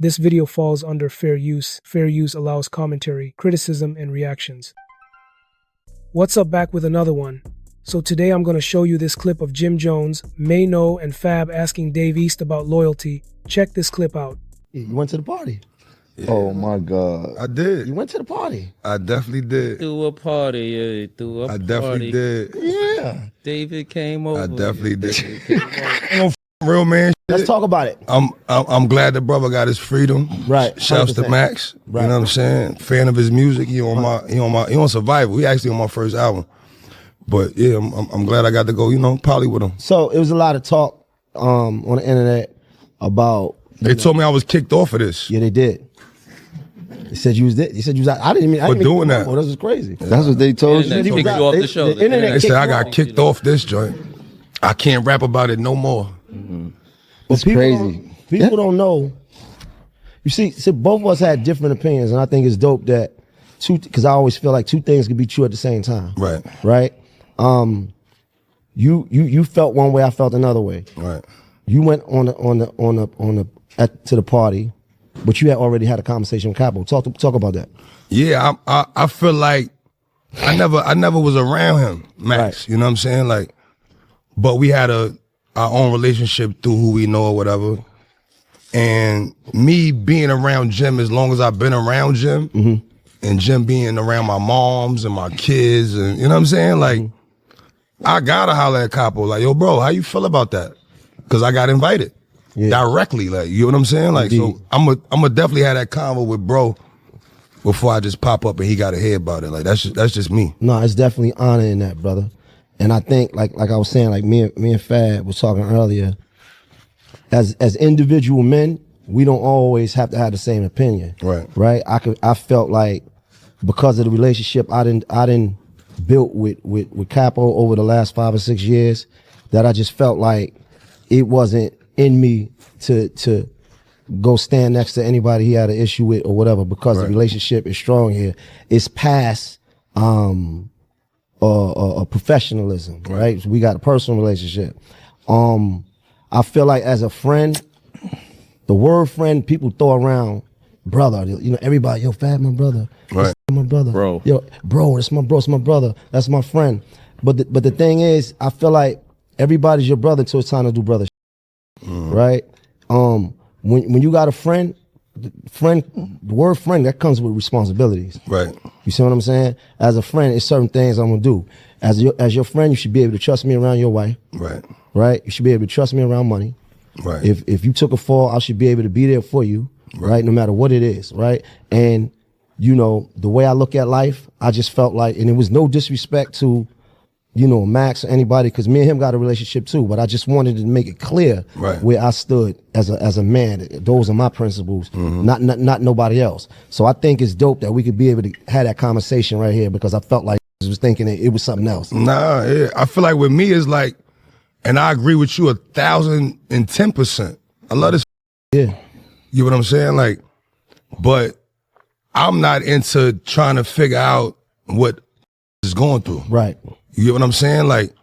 This video falls under fair use. Fair use allows commentary, criticism, and reactions. What's up, back with another one. So today I'm going to show you this clip of Jim Jones, Mano, and Fab asking Dave East about loyalty. Check this clip out. You went to the party. Yeah. Oh my God. I did. You went to the party. I definitely did. Threw a party, yeah. Threw a party. I definitely did. Yeah. David came over. I definitely did. Ain't no real man. Let's talk about it. I'm glad the brother got his freedom. Right. Shouts to 100%. Max. Right. You know what I'm saying? Fan of his music. He on Survival. He actually on my first album. But yeah, I'm glad I got to go, poly with him. So it was a lot of talk on the internet about. They told me I was kicked off of this. Yeah, they did. They said you was there. They said you was out. I didn't even. For doing that. Oh, this is crazy. That's what they told you. They kicked you off the show. The internet They said I got kicked kicked off this joint. I can't rap about it no more. Mm-hmm. It's crazy. People don't know. You see, both of us had different opinions, and I think it's dope that because I always feel like two things can be true at the same time. Right. Right. You felt one way, I felt another way. Right. You went to the party, but you had already had a conversation with Capo. Talk about that. Yeah, I feel like I never was around him, Max. Right. You know what I'm saying? Like, but we had our own relationship through who we know or whatever. And me being around Jim as long as I've been around Jim, mm-hmm. and Jim being around my moms and my kids, and you know what I'm saying? Like, I gotta holler at Capo, like, yo, bro, how you feel about that? Because I got invited directly, like, you know what I'm saying? Like, Indeed. so I'm gonna definitely have that convo with bro before I just pop up and he got to hear about it. Like, that's just me. No, it's definitely honor in that, brother. And I think, like I was saying, like me and Fad was talking earlier, as individual men, we don't always have to have the same opinion. Right. Right. I felt like because of the relationship I didn't built with Capo over the last 5 or 6 years, that I just felt like it wasn't in me to go stand next to anybody he had an issue with or whatever, because the relationship is strong here. It's past professionalism, right? So we got a personal relationship. I feel like as a friend, the word friend, people throw around brother. Everybody, yo, Fab, my brother. Right. My brother. Bro. Yo, bro, that's my bro, it's my brother. That's my friend. But the thing is, I feel like everybody's your brother till it's time to do brother shit. Right? When you got a friend, the word friend, that comes with responsibilities. Right. You see what I'm saying? As a friend, it's certain things I'm gonna do. As your friend, you should be able to trust me around your wife. Right. Right? You should be able to trust me around money. Right. If you took a fall, I should be able to be there for you, right? No matter what it is, right? And the way I look at life, I just felt like, and it was no disrespect to, Max or anybody, because me and him got a relationship too, but I just wanted to make it clear where I stood as a man. Those are my principles, not nobody else. So I think it's dope that we could be able to have that conversation right here, because I felt like I was thinking it was something else. Nah, yeah. I feel like with me it's like, and I agree with you 1,010%. I love this. Yeah. You know what I'm saying? Like, but I'm not into trying to figure out what is going through. Right. You get what I'm saying? Like,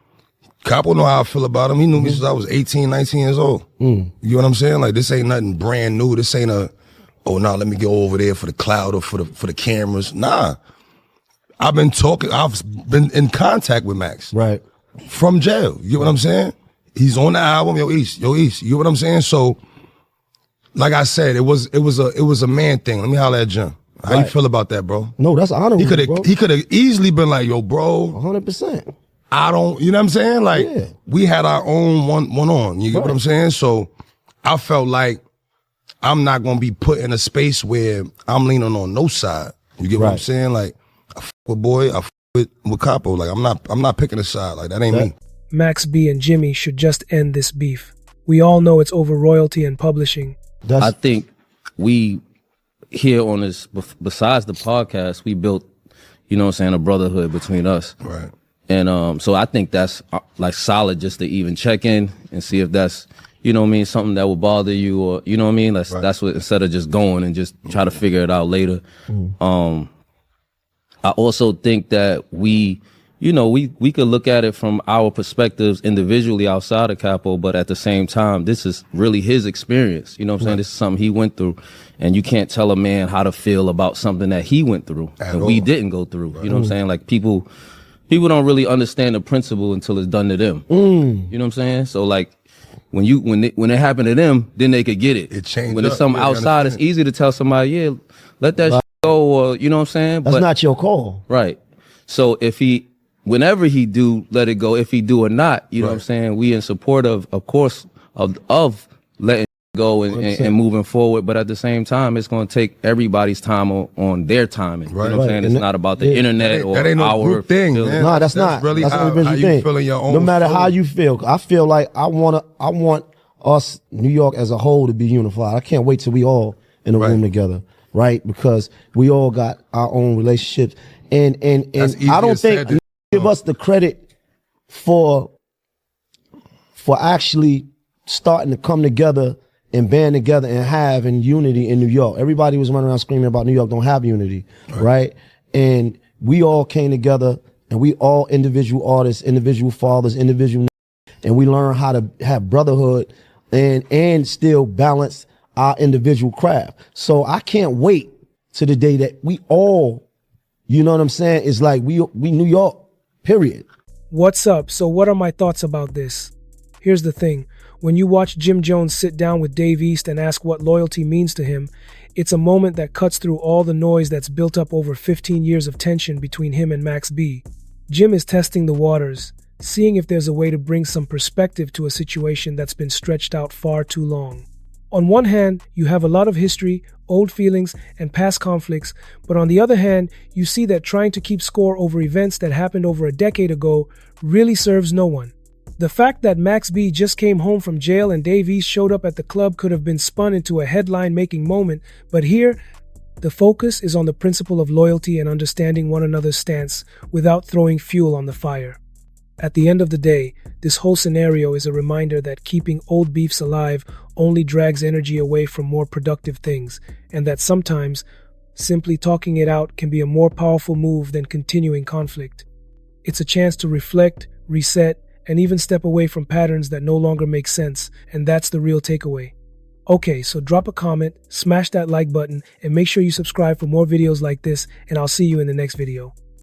Capo know how I feel about him. He knew me since I was 18, 19 years old. You know what I'm saying? Like, this ain't nothing brand new. This ain't let me go over there for the cloud or for the cameras. Nah. I've been in contact with Max. Right. From jail. You know what I'm saying? He's on the album, Yo East. You know what I'm saying? So, like I said, it was a man thing. Let me holler at Jim. How you feel about that, bro? No, that's honorable. He could have easily been like, yo, bro. 100%. I don't, you know what I'm saying? Like, we had our own one on. You get what I'm saying? So I felt like I'm not gonna be put in a space where I'm leaning on no side. You get what I'm saying? Like, I fuck with boy, I fuck with Capo. Like, I'm not picking a side. Like, that ain't me. MAXB and Jimmy should just end this beef. We all know it's over royalty and publishing. I think we here on this, besides the podcast, we built, a brotherhood between us. Right. And so I think that's like solid just to even check in and see if that's, something that will bother you, or, that's what, instead of just going and just try to figure it out later. I also think that we you know, we could look at it from our perspectives individually outside of Capo, but at the same time, this is really his experience. You know what I'm saying? This is something he went through, and you can't tell a man how to feel about something that he went through and we didn't go through. You know what I'm saying? Like people don't really understand the principle until it's done to them. You know what I'm saying? So like when it happened to them, then they could get it. It changed. When it's something outside, it's easy to tell somebody, yeah, let that shit go, or you know what I'm saying? That's not your call. Right. So whenever he do let it go, if he do or not, you know what I'm saying? We in support of course, of letting it go and moving forward. But at the same time, it's going to take everybody's time on their timing. Right. You know what I'm saying? It's not about the internet or that ain't no group thing, man. No, that's not. Really that's how you feel in your own no matter soul. how you feel. I feel like I want us, New York as a whole, to be unified. I can't wait till we all in a room together, right? Because we all got our own relationships. And I don't think give us the credit for actually starting to come together and band together and having unity in New York. Everybody was running around screaming about New York don't have unity, right? And we all came together, and we all individual artists, individual fathers, individual, and we learned how to have brotherhood and still balance our individual craft. So I can't wait to the day that we all, you know what I'm saying? It's like we New York, period. What's up? So what are my thoughts about this? Here's the thing. When you watch Jim Jones sit down with Dave East and ask what loyalty means to him, it's a moment that cuts through all the noise that's built up over 15 years of tension between him and MAXB. Jim is testing the waters, seeing if there's a way to bring some perspective to a situation that's been stretched out far too long. On one hand, you have a lot of history, old feelings, and past conflicts, but on the other hand, you see that trying to keep score over events that happened over a decade ago really serves no one. The fact that MAXB just came home from jail and Dave East showed up at the club could have been spun into a headline-making moment, but here, the focus is on the principle of loyalty and understanding one another's stance without throwing fuel on the fire. At the end of the day, this whole scenario is a reminder that keeping old beefs alive only drags energy away from more productive things, and that sometimes, simply talking it out can be a more powerful move than continuing conflict. It's a chance to reflect, reset, and even step away from patterns that no longer make sense, and that's the real takeaway. Okay, so drop a comment, smash that like button, and make sure you subscribe for more videos like this, and I'll see you in the next video.